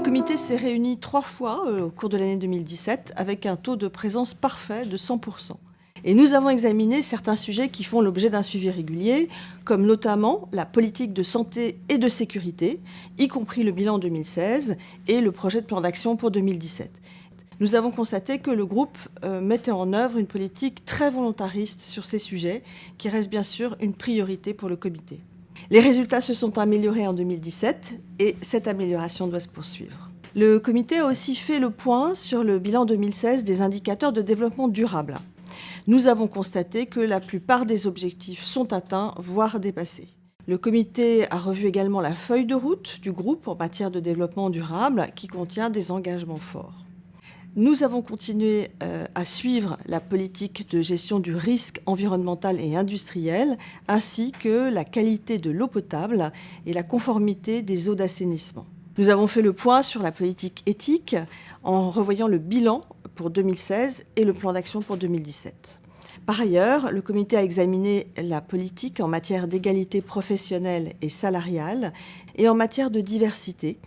comité s'est réuni 3 fois au cours de l'année 2017 avec un taux de présence parfait de 100%. Et nous avons examiné certains sujets qui font l'objet d'un suivi régulier, comme notamment la politique de santé et de sécurité, y compris le bilan 2016 et le projet de plan d'action pour 2017. Nous avons constaté que le groupe mettait en œuvre une politique très volontariste sur ces sujets, qui reste bien sûr une priorité pour le comité. Les résultats se sont améliorés en 2017 et cette amélioration doit se poursuivre. Le comité a aussi fait le point sur le bilan 2016 des indicateurs de développement durable. Nous avons constaté que la plupart des objectifs sont atteints, voire dépassés. Le comité a revu également la feuille de route du groupe en matière de développement durable qui contient des engagements forts. Nous avons continué à suivre la politique de gestion du risque environnemental et industriel, ainsi que la qualité de l'eau potable et la conformité des eaux d'assainissement. Nous avons fait le point sur la politique éthique en revoyant le bilan pour 2016 et le plan d'action pour 2017. Par ailleurs, le comité a examiné la politique en matière d'égalité professionnelle et salariale et en matière de diversité,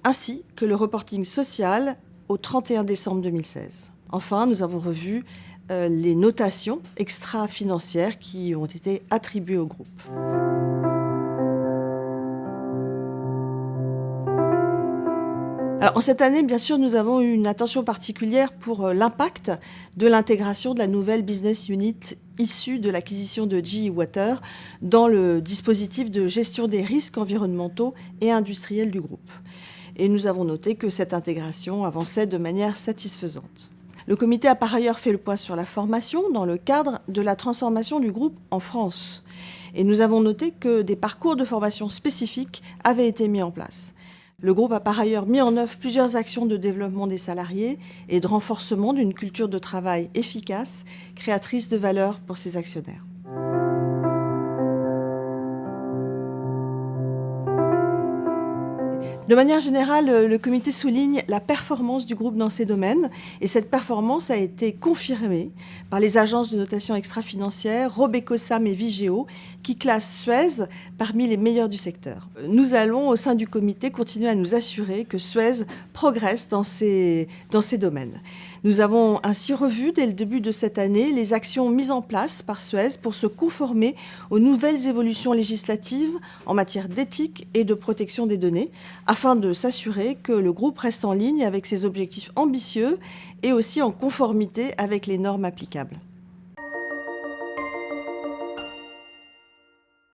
ainsi que le reporting social au 31 décembre 2016. Enfin, nous avons revu les notations extra-financières qui ont été attribuées au groupe. Alors, en cette année, bien sûr, nous avons eu une attention particulière pour l'impact de l'intégration de la nouvelle business unit issue de l'acquisition de GE Water dans le dispositif de gestion des risques environnementaux et industriels du groupe. Et nous avons noté que cette intégration avançait de manière satisfaisante. Le comité a par ailleurs fait le point sur la formation dans le cadre de la transformation du groupe en France. Et nous avons noté que des parcours de formation spécifiques avaient été mis en place. Le groupe a par ailleurs mis en œuvre plusieurs actions de développement des salariés et de renforcement d'une culture de travail efficace, créatrice de valeur pour ses actionnaires. De manière générale, le comité souligne la performance du groupe dans ces domaines et cette performance a été confirmée par les agences de notation extra-financière Robeco-Sam et Vigeo qui classent Suez parmi les meilleurs du secteur. Nous allons, au sein du comité, continuer à nous assurer que Suez progresse dans ces domaines. Nous avons ainsi revu, dès le début de cette année, les actions mises en place par Suez pour se conformer aux nouvelles évolutions législatives en matière d'éthique et de protection des données, afin de s'assurer que le groupe reste en ligne avec ses objectifs ambitieux et aussi en conformité avec les normes applicables.